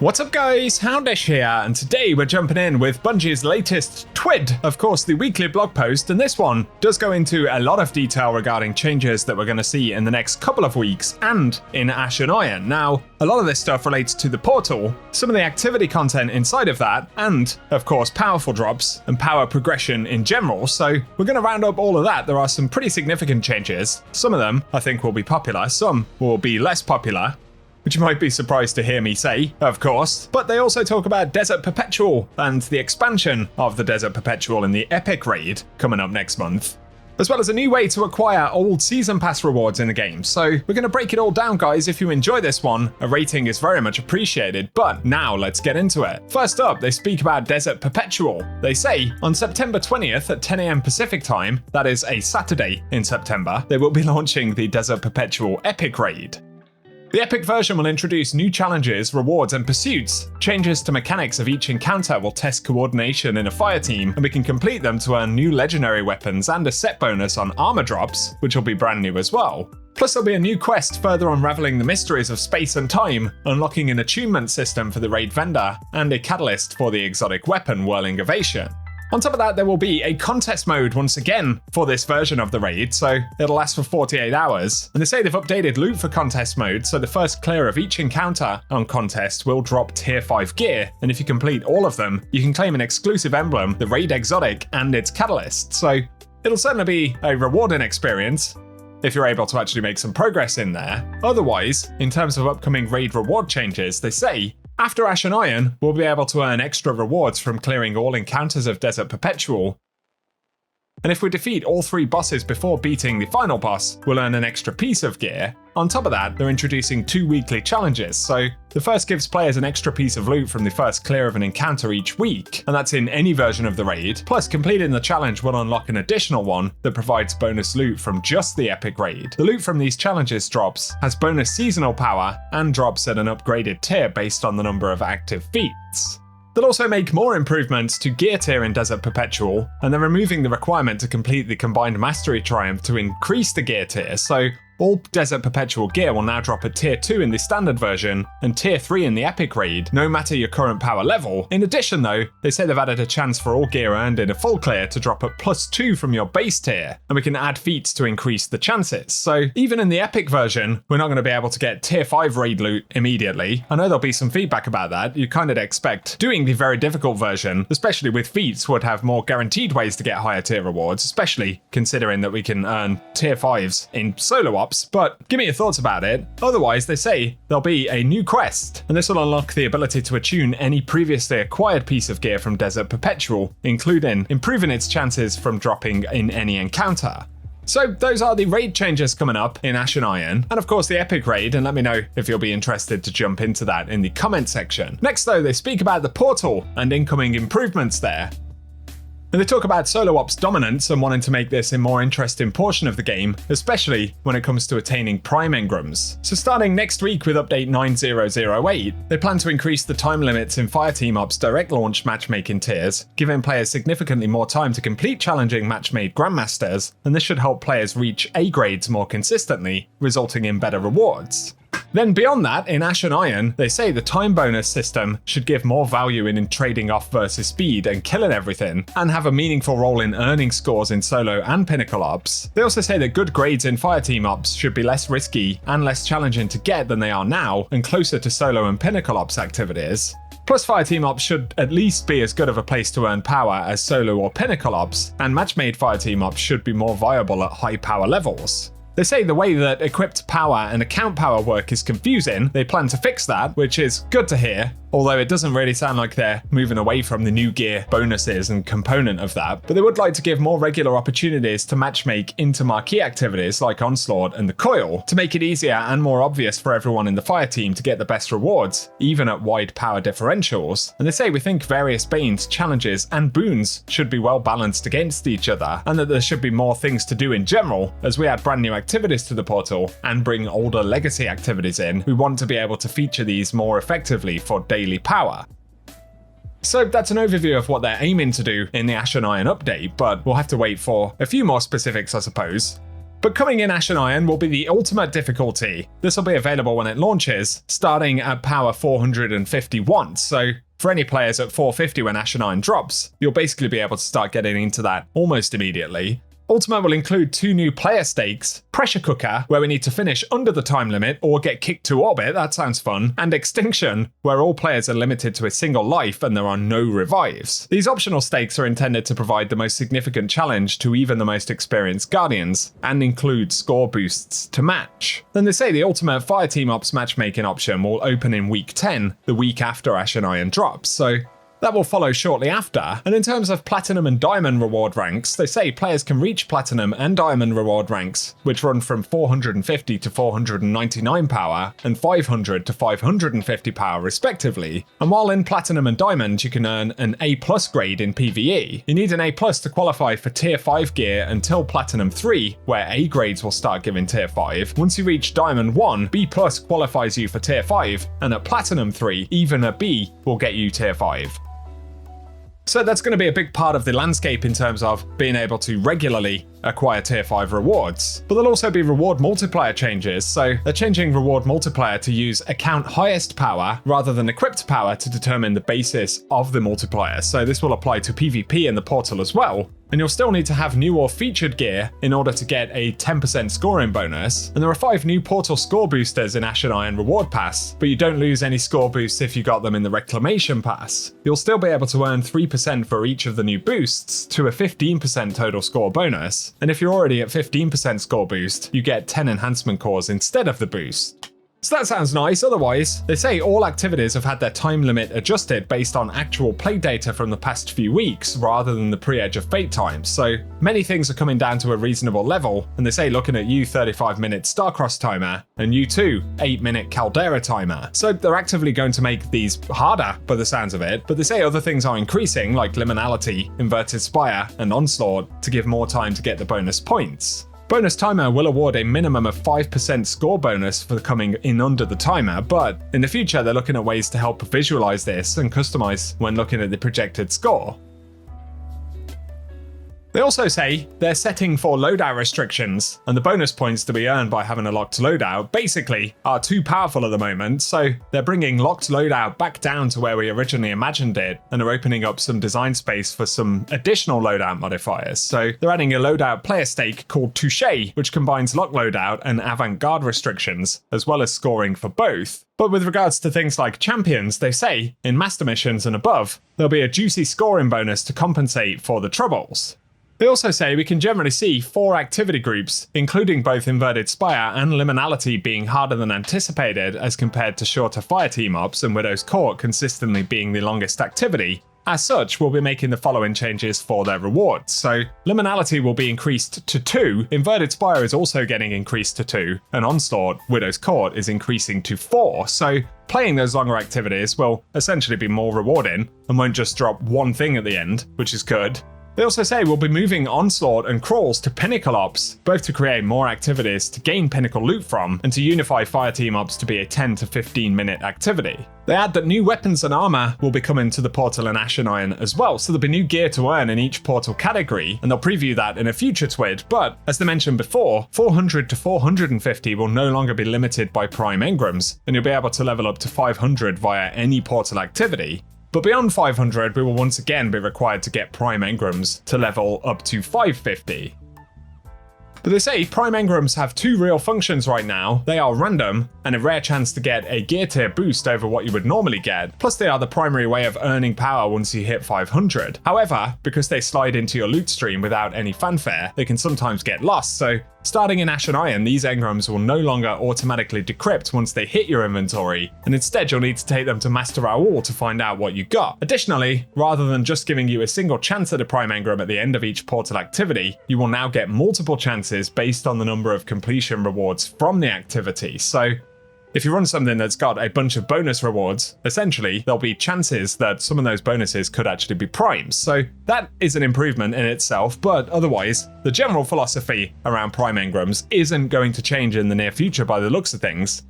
What's up guys, Houndish here, and today we're jumping in with Bungie's latest TWID, of course the weekly blog post, and this one does go into a lot of detail regarding changes that we're going to see in the next couple of weeks and in Ash and Iron. Now, a lot of this stuff relates to the portal, some of the activity content inside of that, and of course powerful drops and power progression in general, so we're going to round up all of that. There are some pretty significant changes. Some of them I think will be popular, some will be less popular, which you might be surprised to hear me say, of course. But they also talk about Desert Perpetual and the expansion of the Desert Perpetual in the Epic Raid coming up next month, as well as a new way to acquire old Season Pass rewards in the game. So we're going to break it all down, guys. If you enjoy this one, a rating is very much appreciated. But now let's get into it. First up, they speak about Desert Perpetual. They say on September 20th at 10 AM Pacific time, that is a Saturday in September, they will be launching the Desert Perpetual Epic Raid. The Epic version will introduce new challenges, rewards, and pursuits. Changes to mechanics of each encounter will test coordination in a fire team, and we can complete them to earn new legendary weapons and a set bonus on armor drops, which will be brand new as well. Plus there'll be a new quest further unraveling the mysteries of space and time, unlocking an attunement system for the raid vendor, and a catalyst for the exotic weapon Whirling Ovation. On top of that, there will be a contest mode once again for this version of the raid, so it'll last for 48 hours. And they say they've updated loot for contest mode, so the first clear of each encounter on contest will drop tier 5 gear, and if you complete all of them, you can claim an exclusive emblem, the raid exotic, and its catalyst. So it'll certainly be a rewarding experience if you're able to actually make some progress in there. Otherwise, in terms of upcoming raid reward changes, they say after Ash and Iron, we'll be able to earn extra rewards from clearing all encounters of Desert Perpetual. And if we defeat all 3 bosses before beating the final boss, we'll earn an extra piece of gear. On top of that, they're introducing 2 weekly challenges, so the first gives players an extra piece of loot from the first clear of an encounter each week, and that's in any version of the raid, plus completing the challenge will unlock an additional one that provides bonus loot from just the Epic Raid. The loot from these challenges drops has bonus seasonal power and drops at an upgraded tier based on the number of active feats. They'll also make more improvements to gear tier in Desert Perpetual, and they're removing the requirement to complete the Combined Mastery Triumph to increase the gear tier, so all Desert Perpetual gear will now drop at tier 2 in the standard version and tier 3 in the Epic Raid, no matter your current power level. In addition though, they say they've added a chance for all gear earned in a full clear to drop at +2 from your base tier, and we can add feats to increase the chances. So even in the Epic version, we're not going to be able to get tier 5 raid loot immediately. I know there'll be some feedback about that. You kind of expect doing the very difficult version, especially with feats, would have more guaranteed ways to get higher tier rewards, especially considering that we can earn tier 5s in solo ops, but give me your thoughts about it. Otherwise, they say there'll be a new quest, and this will unlock the ability to attune any previously acquired piece of gear from Desert Perpetual, including improving its chances from dropping in any encounter. So those are the raid changes coming up in Ash and Iron, and of course the Epic Raid, and let me know if you'll be interested to jump into that in the comment section. Next though, they speak about the portal and incoming improvements there. And they talk about solo ops dominance and wanting to make this a more interesting portion of the game, especially when it comes to attaining prime engrams. So starting next week with update 9008, they plan to increase the time limits in Fireteam Ops direct launch matchmaking tiers, giving players significantly more time to complete challenging match-made Grandmasters, and this should help players reach A grades more consistently, resulting in better rewards. Then beyond that, in Ash and Iron, they say the time bonus system should give more value in trading off versus speed and killing everything, and have a meaningful role in earning scores in solo and pinnacle ops. They also say that good grades in Fireteam Ops should be less risky and less challenging to get than they are now, and closer to solo and pinnacle ops activities. Plus Fireteam Ops should at least be as good of a place to earn power as solo or pinnacle ops, and match-made Fireteam Ops should be more viable at high power levels. They say the way that equipped power and account power work is confusing. They plan to fix that, which is good to hear, although it doesn't really sound like they're moving away from the new gear bonuses and component of that. But they would like to give more regular opportunities to matchmake into marquee activities like Onslaught and the Coil, to make it easier and more obvious for everyone in the fire team to get the best rewards, even at wide power differentials. And they say we think various banes, challenges, and boons should be well balanced against each other, and that there should be more things to do in general. As we add brand new activities to the portal and bring older legacy activities in, we want to be able to feature these more effectively for daily power. So that's an overview of what they're aiming to do in the Ash and Iron update, but we'll have to wait for a few more specifics, I suppose. But coming in Ash and Iron will be the ultimate difficulty. This will be available when it launches, starting at power 451, so for any players at 450 when Ash and Iron drops, you'll basically be able to start getting into that almost immediately. Ultimate will include 2 new player stakes, Pressure Cooker, where we need to finish under the time limit or get kicked to orbit, that sounds fun, and Extinction, where all players are limited to a single life and there are no revives. These optional stakes are intended to provide the most significant challenge to even the most experienced Guardians, and include score boosts to match. Then they say the Ultimate Fire Team Ops matchmaking option will open in week 10, the week after Ash and Iron drops, so that will follow shortly after. And in terms of Platinum and Diamond reward ranks, they say players can reach Platinum and Diamond reward ranks, which run from 450 to 499 power, and 500 to 550 power respectively. And while in Platinum and Diamond you can earn an A+ grade in PvE, you need an A+ to qualify for Tier 5 gear until Platinum 3, where A grades will start giving Tier 5. Once you reach Diamond 1, B+ qualifies you for Tier 5, and at Platinum 3, even a B will get you Tier 5. So that's going to be a big part of the landscape in terms of being able to regularly acquire Tier 5 rewards. But there'll also be reward multiplier changes, so they're changing reward multiplier to use account highest power rather than equipped power to determine the basis of the multiplier. So this will apply to PvP in the portal as well. And you'll still need to have new or featured gear in order to get a 10% scoring bonus. And there are 5 new portal score boosters in Ash and Iron Reward Pass, but you don't lose any score boosts if you got them in the Reclamation Pass. You'll still be able to earn 3% for each of the new boosts to a 15% total score bonus. And if you're already at 15% score boost, you get 10 enhancement cores instead of the boost. So that sounds nice. Otherwise, they say all activities have had their time limit adjusted based on actual play data from the past few weeks rather than the pre-Edge of Fate times. So many things are coming down to a reasonable level, and they say looking at you 35-minute Starcross timer and you 2 8-minute Caldera timer. So they're actively going to make these harder by the sounds of it, but they say other things are increasing like Liminality, Inverted Spire, and Onslaught to give more time to get the bonus points. Bonus Timer will award a minimum of 5% score bonus for coming in under the timer, but in the future they're looking at ways to help visualize this and customize when looking at the projected score. They also say they're setting for loadout restrictions, and the bonus points to be earned by having a locked loadout basically are too powerful at the moment, so they're bringing locked loadout back down to where we originally imagined it, and are opening up some design space for some additional loadout modifiers. So they're adding a loadout player stake called Touché, which combines lock loadout and avant-garde restrictions, as well as scoring for both. But with regards to things like champions, they say, in master missions and above, there'll be a juicy scoring bonus to compensate for the troubles. They also say we can generally see 4 activity groups, including both Inverted Spire and Liminality being harder than anticipated as compared to shorter Fire Team Ops and Widow's Court consistently being the longest activity. As such, we'll be making the following changes for their rewards. So, Liminality will be increased to 2, Inverted Spire is also getting increased to 2, and Onslaught, Widow's Court, is increasing to 4. So, playing those longer activities will essentially be more rewarding and won't just drop one thing at the end, which is good. They also say we'll be moving Onslaught and Crawls to Pinnacle Ops, both to create more activities to gain Pinnacle loot from, and to unify Fire Team Ops to be a 10 to 15 minute activity. They add that new weapons and armor will be coming to the Portal and Ash and Iron as well, so there'll be new gear to earn in each Portal category, and they'll preview that in a future TWID, but as they mentioned before, 400 to 450 will no longer be limited by Prime Engrams, and you'll be able to level up to 500 via any Portal activity. But beyond 500, we will once again be required to get Prime Engrams to level up to 550. But they say Prime Engrams have 2 real functions right now. They are random, and a rare chance to get a gear tier boost over what you would normally get, plus they are the primary way of earning power once you hit 500. However, because they slide into your loot stream without any fanfare, they can sometimes get lost, so starting in Ash and Iron, these engrams will no longer automatically decrypt once they hit your inventory, and instead you'll need to take them to Master Raoul to find out what you got. Additionally, rather than just giving you a single chance at a Prime Engram at the end of each portal activity, you will now get multiple chances based on the number of completion rewards from the activity. So if you run something that's got a bunch of bonus rewards, essentially there'll be chances that some of those bonuses could actually be primes. So that is an improvement in itself, but otherwise, the general philosophy around Prime Engrams isn't going to change in the near future by the looks of things.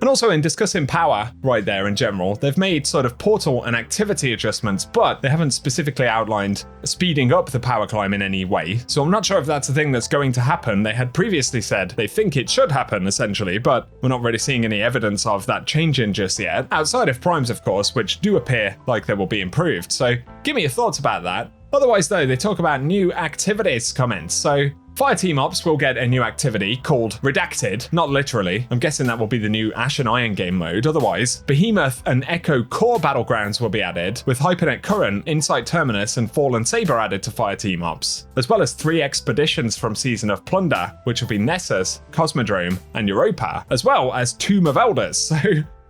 And also in discussing power right there in general, they've made sort of portal and activity adjustments, but they haven't specifically outlined speeding up the power climb in any way. So I'm not sure if that's a thing that's going to happen. They had previously said they think it should happen essentially, but we're not really seeing any evidence of that changing just yet, outside of primes of course, which do appear like they will be improved. So give me your thoughts about that. Otherwise though, they talk about new activities comments. So Fire Team Ops will get a new activity called Redacted, not literally. I'm guessing that will be the new Ash and Iron game mode. Otherwise, Behemoth and Echo core battlegrounds will be added, with Hypernet Current, Insight Terminus, and Fallen Saber added to Fire Team Ops, as well as 3 expeditions from Season of Plunder, which will be Nessus, Cosmodrome, and Europa, as well as Tomb of Elders. So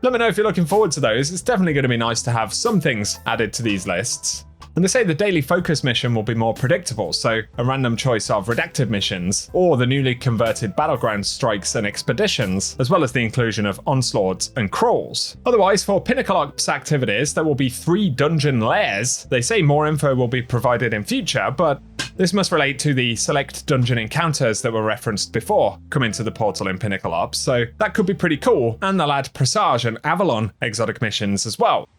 let me know if you're looking forward to those. It's definitely going to be nice to have some things added to these lists. And they say the daily focus mission will be more predictable, so a random choice of redacted missions, or the newly converted battleground strikes and expeditions, as well as the inclusion of onslaughts and crawls. Otherwise, for Pinnacle Ops activities, there will be 3 dungeon lairs. They say more info will be provided in future, but this must relate to the select dungeon encounters that were referenced before coming to the portal in Pinnacle Ops, so that could be pretty cool, and they'll add Presage and Avalon exotic missions as well.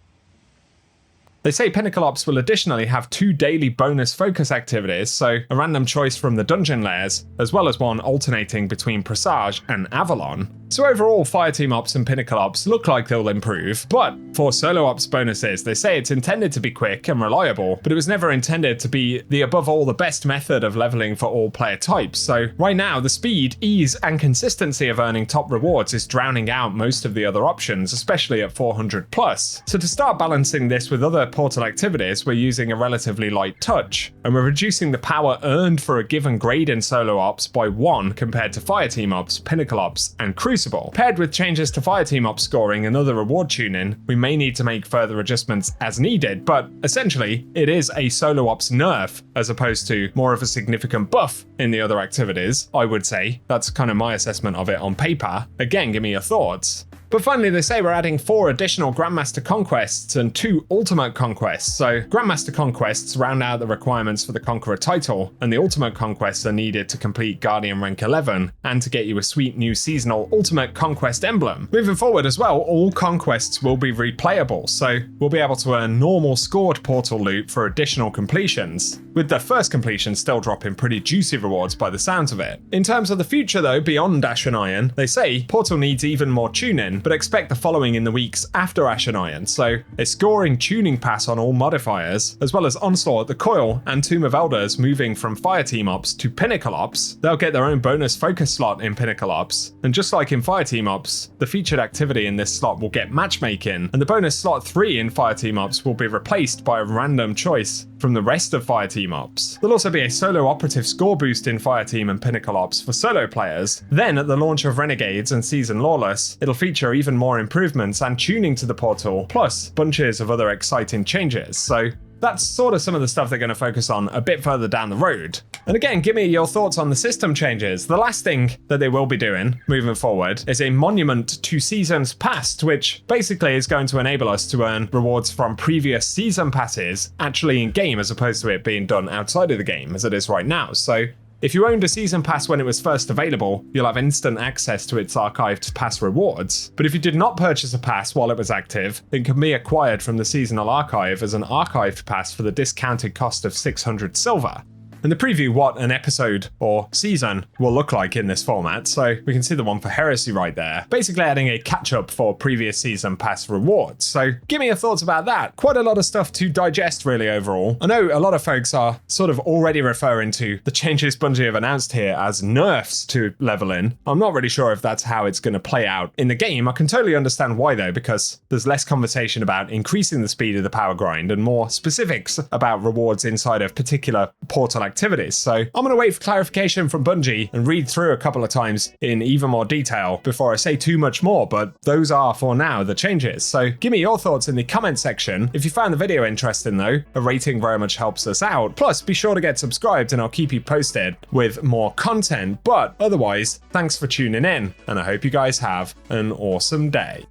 They say Pinnacle Ops will additionally have 2 daily bonus focus activities, so a random choice from the dungeon lairs, as well as one alternating between Presage and Avalon. So overall, Fire Team Ops and Pinnacle Ops look like they'll improve, but for Solo Ops bonuses, they say it's intended to be quick and reliable, but it was never intended to be the above all the best method of leveling for all player types. So right now, the speed, ease, and consistency of earning top rewards is drowning out most of the other options, especially at 400+. So to start balancing this with other portal activities, we're using a relatively light touch, and we're reducing the power earned for a given grade in Solo Ops by 1 compared to Fire Team Ops, Pinnacle Ops, and Crucible. Paired with changes to Fire Team Ops scoring and other reward tuning, we may need to make further adjustments as needed, but essentially, it is a Solo Ops nerf as opposed to more of a significant buff in the other activities, I would say. That's kind of my assessment of it on paper. Again, give me your thoughts. But finally, they say we're adding 4 additional Grandmaster Conquests and 2 Ultimate Conquests. So Grandmaster Conquests round out the requirements for the Conqueror title, and the Ultimate Conquests are needed to complete Guardian rank 11, and to get you a sweet new seasonal Ultimate Conquest emblem. Moving forward as well, all Conquests will be replayable, so we'll be able to earn normal scored portal loot for additional completions, with the first completion still dropping pretty juicy rewards by the sounds of it. In terms of the future though, beyond Ash and Iron, they say Portal needs even more tuning, but expect the following in the weeks after Ash and Iron, so a scoring tuning pass on all modifiers, as well as Onslaught, the Coil, and Tomb of Elders moving from Fire Team Ops to Pinnacle Ops. They'll get their own bonus focus slot in Pinnacle Ops, and just like in Fire Team Ops, the featured activity in this slot will get matchmaking, and the bonus slot 3 in Fire Team Ops will be replaced by a random choice from the rest of Fire Team Ops. There'll also be a solo operative score boost in Fire Team and Pinnacle Ops for solo players. Then at the launch of Renegades and Season Lawless, it'll feature even more improvements and tuning to the portal, plus bunches of other exciting changes. So that's sort of some of the stuff they're going to focus on a bit further down the road. And again, give me your thoughts on the system changes. The last thing that they will be doing moving forward is a monument to seasons past, which basically is going to enable us to earn rewards from previous season passes actually in game, as opposed to it being done outside of the game as it is right now. So if you owned a season pass when it was first available, you'll have instant access to its archived pass rewards. But if you did not purchase a pass while it was active, it can be acquired from the seasonal archive as an archived pass for the discounted cost of 600 silver. And they preview what an episode or season will look like in this format, so we can see the one for Heresy right there, basically adding a catch-up for previous season pass rewards. So give me your thoughts about that. Quite a lot of stuff to digest really overall. I know a lot of folks are sort of already referring to the changes Bungie have announced here as nerfs to leveling. I'm not really sure if that's how it's going to play out in the game. I can totally understand why though, because there's less conversation about increasing the speed of the power grind and more specifics about rewards inside of particular portal activities. So I'm going to wait for clarification from Bungie and read through a couple of times in even more detail before I say too much more, but those are for now the changes. So give me your thoughts in the comment section. If you found the video interesting though, a rating very much helps us out. Plus be sure to get subscribed and I'll keep you posted with more content. But otherwise, thanks for tuning in and I hope you guys have an awesome day.